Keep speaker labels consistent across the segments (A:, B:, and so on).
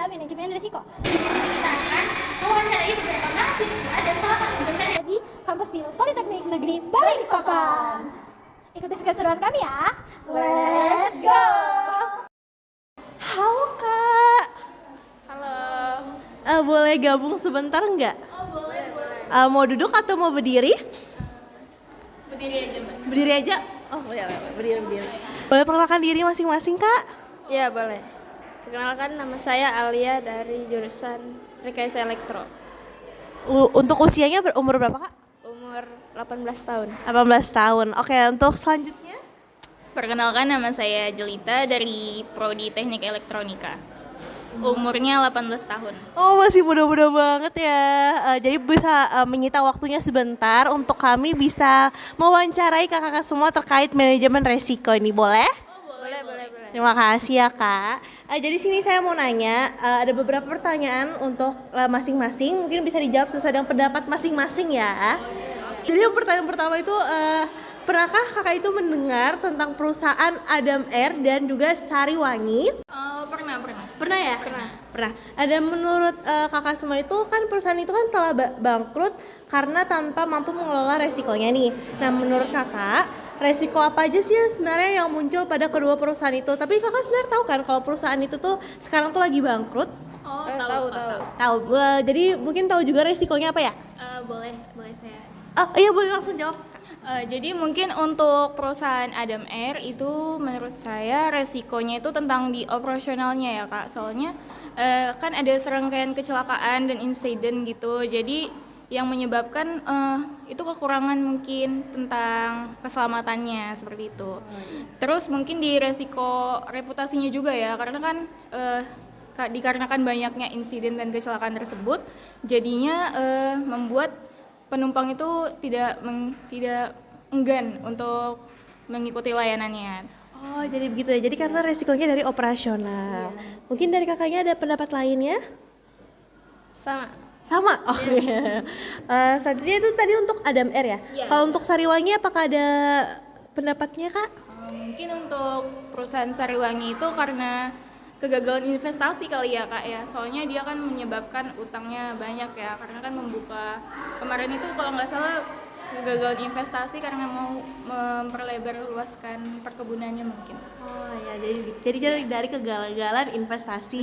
A: manajemen risiko. Kita akan mewawancarai beberapa mahasiswa dan salah satu dosen di kampus Mil Politeknik Negeri Balikpapan. Ikuti keseruan kami ya. Let's go!
B: Halo Kak.
C: Halo.
B: Boleh gabung sebentar nggak?
C: Oh boleh.
B: Mau duduk atau mau berdiri?
C: Berdiri aja Mbak.
B: Berdiri aja? Oh boleh, berdiri. Boleh perkenalkan diri masing-masing Kak?
C: Ya boleh. Perkenalkan, nama saya Alia dari jurusan Rekayasa Elektro.
B: Untuk usianya berumur berapa Kak?
C: Umur 18 tahun.
B: 18 tahun. Oke, untuk selanjutnya?
D: Perkenalkan, nama saya Jelita dari Prodi Teknik Elektronika. Umurnya 18 tahun.
B: Oh, masih muda-muda banget ya. Jadi bisa menyita waktunya sebentar untuk kami bisa mewawancarai kakak-kakak semua terkait manajemen resiko ini, boleh?
C: Boleh.
B: Terima kasih ya Kak. Jadi sini saya mau nanya, ada beberapa pertanyaan untuk masing-masing, mungkin bisa dijawab sesuai dengan pendapat masing-masing ya. Jadi yang pertanyaan pertama itu, pernahkah kakak itu mendengar tentang perusahaan Adam Air dan juga Sariwangi?
D: Pernah.
B: Pernah ya? Pernah. Ada menurut kakak semua itu kan perusahaan itu kan telah bangkrut karena tanpa mampu mengelola resikonya nih. Nah menurut kakak, resiko apa aja sih yang sebenarnya yang muncul pada kedua perusahaan itu? Tapi kakak sebenarnya tahu kan kalau perusahaan itu tuh sekarang tuh lagi bangkrut?
D: Oh,
C: Tahu.
B: Tahu. Jadi mungkin tahu juga resikonya apa ya?
D: Boleh saya.
B: Iya boleh langsung jawab.
D: Jadi mungkin untuk perusahaan Adam Air itu menurut saya resikonya itu tentang di operasionalnya ya Kak. Soalnya kan ada serangkaian kecelakaan dan insiden gitu. Jadi yang menyebabkan itu kekurangan mungkin tentang keselamatannya seperti itu. Terus mungkin di resiko reputasinya juga ya, karena kan dikarenakan banyaknya insiden dan kecelakaan tersebut, jadinya membuat penumpang itu tidak enggan untuk mengikuti layanannya.
B: Oh jadi begitu ya, jadi karena resikonya dari operasional. Mungkin dari kakaknya ada pendapat lainnya? Sama? Oh iya. Selanjutnya itu tadi untuk Adam Air ya?
D: Iya.
B: Kalau untuk Sariwangi apakah ada pendapatnya Kak?
D: Mungkin untuk perusahaan Sariwangi itu karena kegagalan investasi kali ya Kak ya. Soalnya dia kan menyebabkan utangnya banyak ya, karena kan membuka kemarin itu kalau nggak salah kegagalan investasi karena mau memperlebar luaskan perkebunannya mungkin.
B: Oh ya, jadi dari kegagalan investasi.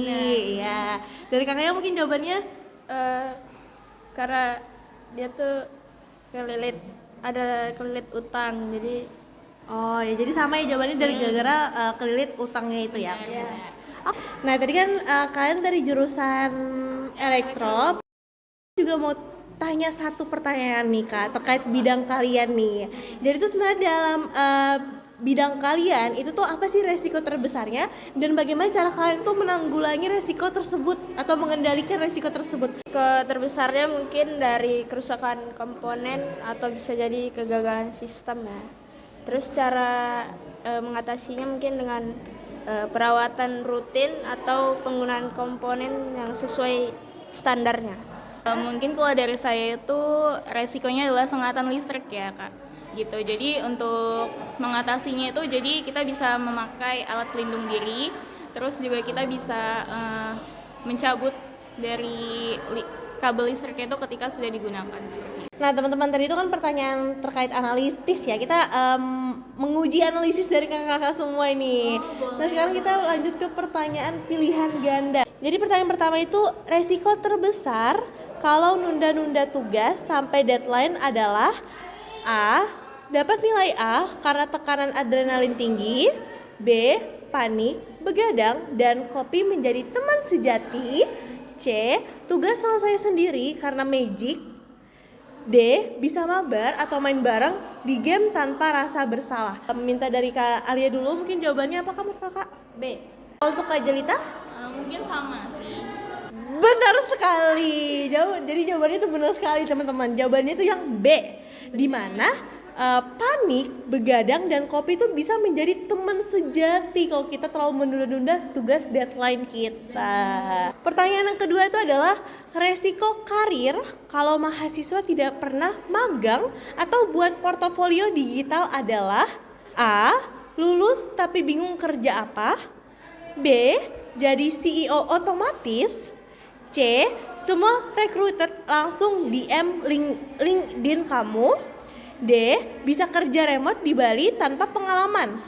B: Ya. Dari kakaknya mungkin jawabannya?
C: Karena dia tuh kelilit utang, jadi
B: Oh ya, jadi sama ya jawabannya dari gara-gara kelilit utangnya itu ya. Oh, nah tadi kan kalian dari jurusan elektro, juga mau tanya satu pertanyaan nih Kak terkait bidang kalian nih. Jadi itu sebenarnya dalam bidang kalian itu tuh apa sih resiko terbesarnya dan bagaimana cara kalian tuh menanggulangi resiko tersebut atau mengendalikan resiko tersebut?
C: terbesarnya mungkin dari kerusakan komponen atau bisa jadi kegagalan sistem ya. Terus cara mengatasinya mungkin dengan perawatan rutin atau penggunaan komponen yang sesuai standarnya.
D: Mungkin kalau dari saya itu resikonya adalah sengatan listrik ya Kak. Gitu. Jadi untuk mengatasinya itu jadi kita bisa memakai alat pelindung diri, terus juga kita bisa mencabut dari kabel listriknya itu ketika sudah digunakan seperti itu.
B: Nah teman-teman tadi itu kan pertanyaan terkait analitis ya, kita menguji analisis dari kakak-kakak semua ini. Nah sekarang kita lanjut ke pertanyaan pilihan ganda. Jadi pertanyaan pertama itu, resiko terbesar kalau nunda-nunda tugas sampai deadline adalah A. Dapat nilai A karena tekanan adrenalin tinggi, B. Panik, begadang, dan kopi menjadi teman sejati, C. Tugas selesai sendiri karena magic, D. Bisa mabar atau main bareng di game tanpa rasa bersalah. Minta dari Kak Alia dulu, mungkin jawabannya apa kamu kakak?
C: B.
B: Untuk Kak Jelita?
D: Mungkin sama sih.
B: Benar sekali. Jadi jawabannya itu benar sekali teman-teman. Jawabannya itu yang B. Di mana panik, begadang, dan kopi itu bisa menjadi teman sejati kalau kita terlalu menunda-nunda tugas deadline kita. Pertanyaan yang kedua itu adalah resiko karir kalau mahasiswa tidak pernah magang atau buat portofolio digital adalah A. Lulus tapi bingung kerja apa, B. jadi CEO otomatis. C. Semua recruiter langsung DM LinkedIn kamu. D. Bisa kerja remote di Bali tanpa pengalaman.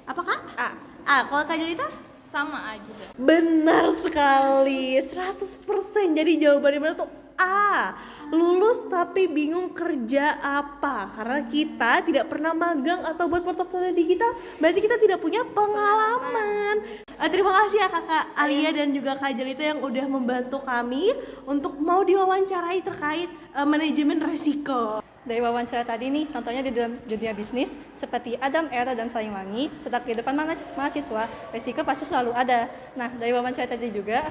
B: Apakah? A. Kalau Kak Jelita?
D: Sama A juga.
B: Benar sekali, 100%. Jadi jawabannya benar tuh A. Lulus tapi bingung kerja apa. Karena kita tidak pernah magang atau buat portofolio digital, berarti kita tidak punya pengalaman. Terima kasih ya Kakak Alia dan juga Kak Jelita yang udah membantu kami untuk mau diwawancarai terkait manajemen resiko.
E: Dari wawancara tadi nih, contohnya di dalam dunia bisnis seperti Adam Era dan Sariwangi, setiap kehidupan mahasiswa, risiko pasti selalu ada. Nah, dari wawancara tadi juga,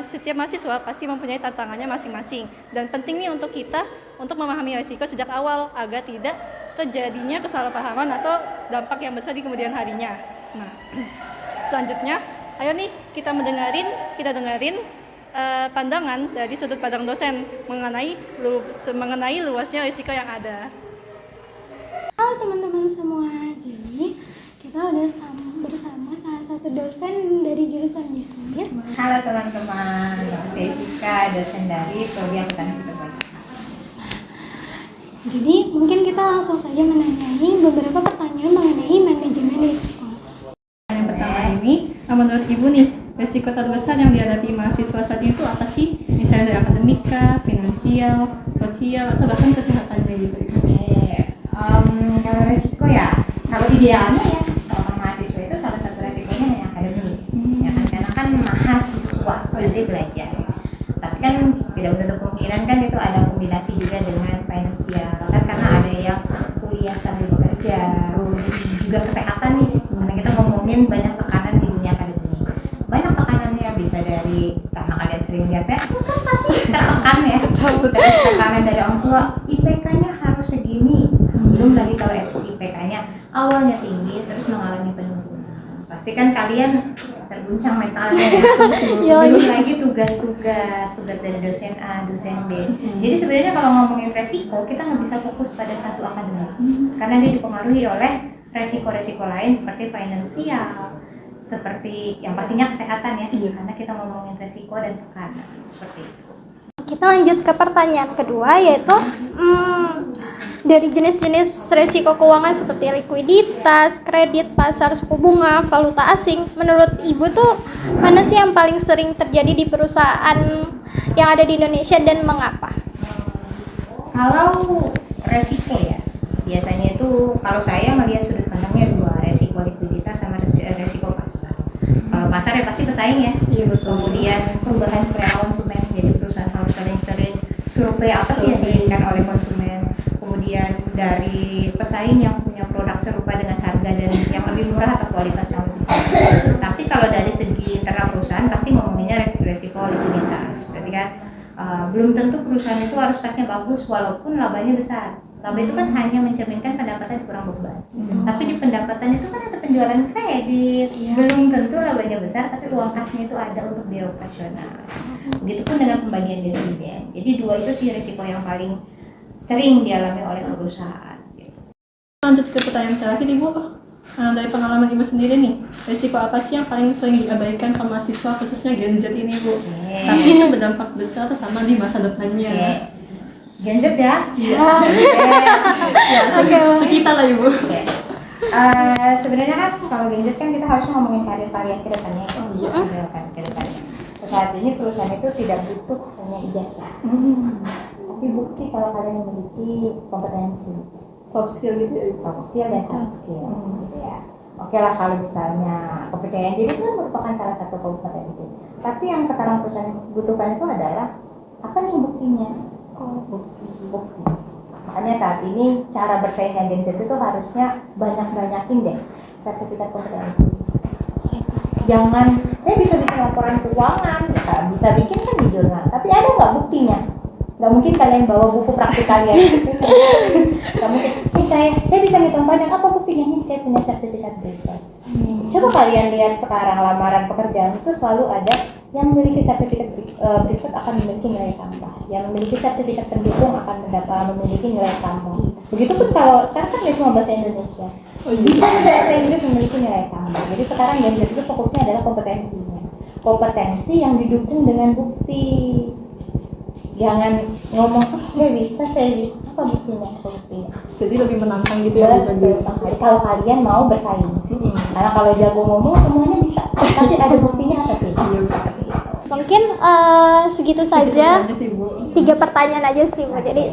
E: setiap mahasiswa pasti mempunyai tantangannya masing-masing. Dan penting nih untuk kita untuk memahami risiko sejak awal agar tidak terjadinya kesalahpahaman atau dampak yang besar di kemudian harinya. Nah, selanjutnya, ayo nih kita dengerin pandangan dari sudut pandang dosen mengenai luasnya risiko yang ada.
A: Halo teman-teman semua, jadi kita udah bersama salah satu dosen dari jurusan bisnis.
F: Halo teman-teman, saya Sika, dosen dari Prodi Akuntansi Perpajakan.
A: Jadi mungkin kita langsung saja menanyai beberapa pertanyaan mengenai manajemen risiko.
E: Yang pertama ini, menurut Ibu nih, risiko terbesar yang dihadapi mahasiswa saat itu apa sih? Misalnya dari akademika, finansial, sosial, atau bahkan kesehatan gitu.
F: Kalau risiko ya, kalau idealnya ya seorang mahasiswa itu salah satu risikonya yang akademik, ya kan, karena kan mahasiswa berarti belajar. Tapi kan tidak menutup kemungkinan kan itu ada kombinasi juga dengan finansial, kan karena ada yang kuliah sambil bekerja, juga kesehatan nih, karena kita ngomongin banyak tekanan di dunia akademik. Banyak tekanannya, bisa dari karena kalian sering lihat kasus kan pasti tertekan ya, dari tekanan dari orang tua, IPK-nya harus segini, belum lagi kalau IPK-nya awalnya tinggi terus mengalami penurunan, pasti kan kalian terguncang mentalnya ya. Belum lagi tugas dari dosen A, dosen B. Jadi sebenarnya kalau ngomongin resiko, kita nggak bisa fokus pada satu akademik, karena dia dipengaruhi oleh resiko-resiko lain seperti finansial, seperti yang pastinya kesehatan ya, karena kita ngomongin resiko dan tekanan seperti itu.
A: Kita lanjut ke pertanyaan kedua, yaitu dari jenis-jenis resiko keuangan seperti likuiditas, kredit, pasar suku bunga, valuta asing, menurut Ibu tuh mana sih yang paling sering terjadi di perusahaan yang ada di Indonesia dan mengapa?
F: Kalau resiko ya, biasanya itu kalau saya melihat sudut pandangnya dua, resiko likuiditas sama resiko pasar. Kalau pasar ya pasti pesaing ya. Kemudian perubahan selera konsumen, jadi perusahaan harus sering survei apa sih yang diinginkan oleh konsumen. Kemudian dari pesaing yang punya produk serupa dengan harga dan yang lebih murah atau kualitas yang lebih bagus. Tapi kalau dari segi internal perusahaan pasti ngomonginnya resiko likuiditas. Berarti kan belum tentu perusahaan itu harus kasnya bagus walaupun labanya besar. Laba itu kan hanya mencerminkan pendapatan kurang beban. Tapi di pendapatan itu kan ada penjualan kredit. Belum tentu labanya besar, tapi uang kasnya itu ada untuk biaya operasional. Begitupun dengan pembagian dividen. Jadi dua itu sih risiko yang paling sering dialami oleh perusahaan.
E: Lanjut ke pertanyaan terakhir Ibu. Dari pengalaman Ibu sendiri nih, risiko apa sih yang paling sering diabaikan sama siswa khususnya Gen Z ini Bu? Tapi itu berdampak besar sama di masa depannya.
F: Gen Z ya?
E: Iya. Sekitar lah Ibu.
F: Sebenarnya kan kalau Gen Z kan kita harus ngomongin karir kalian ke depannya. Saat ini perusahaan itu tidak butuh hanya ijazah, tapi bukti kalau kalian memiliki kompetensi,
E: Soft skill gitu ya?
F: soft skill dan hard skill, gitu ya. Oke lah kalau misalnya kepercayaan diri itu kan merupakan salah satu kompetensi. Tapi yang sekarang perusahaan butuhkan itu adalah apa nih buktinya? Bukti. Makanya saat ini cara bersaingnya Gen Z itu harusnya banyakin deh sertifikat kompetensi. Jangan, saya bisa bikin laporan keuangan, bisa bikin kan di jurnal, tapi ada nggak buktinya? Nggak mungkin kalian bawa buku praktik kalian. Nggak mungkin. Nih saya bisa ngitung pajak, apa buktinya? Nih saya punya sertifikat berita. Coba kalian lihat sekarang lamaran pekerjaan itu selalu ada Yang memiliki sertifikat berikut akan memiliki nilai tambah. Yang memiliki sertifikat pendukung akan memiliki nilai tambah. Begitupun kalau sekarang kan cuma bahasa Indonesia. Bisa bahasa Inggris memiliki nilai tambah. Jadi sekarang Genset itu fokusnya adalah kompetensinya. Kompetensi yang didukung dengan bukti. Jangan ngomong saya bisa, apa buktinya?
E: Jadi lebih menantang gitu ya bukan
F: Betul sekali. Kalau kalian mau bersaing. Karena kalau jago ngomong semuanya bisa, tapi ada buktinya apa tidak?
E: Iya,
F: Seperti itu.
A: Mungkin segitu saja. 3 pertanyaan aja sih Bu. Jadi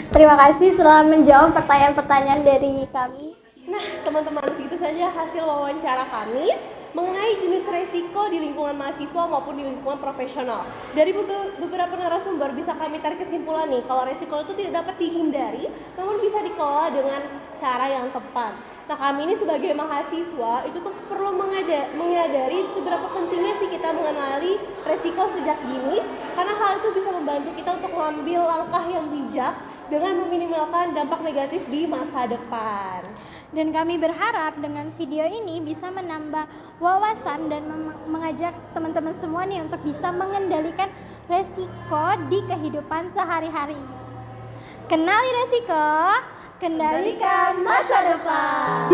A: terima kasih setelah menjawab pertanyaan-pertanyaan dari kami.
B: Nah, teman-teman, segitu saja hasil wawancara kami mengenai jenis resiko di lingkungan mahasiswa maupun di lingkungan profesional. Dari beberapa narasumber bisa kami tarik kesimpulan nih, kalau resiko itu tidak dapat dihindari, namun bisa dikelola dengan cara yang tepat. Nah, kami ini sebagai mahasiswa itu tuh perlu menyadari seberapa pentingnya sih kita mengenali resiko sejak dini, karena hal itu bisa membantu kita untuk mengambil langkah yang bijak dengan meminimalkan dampak negatif di masa depan.
A: Dan kami berharap dengan video ini bisa menambah wawasan dan mengajak teman-teman semua nih untuk bisa mengendalikan resiko di kehidupan sehari-hari. Kenali resiko, kendalikan masa depan.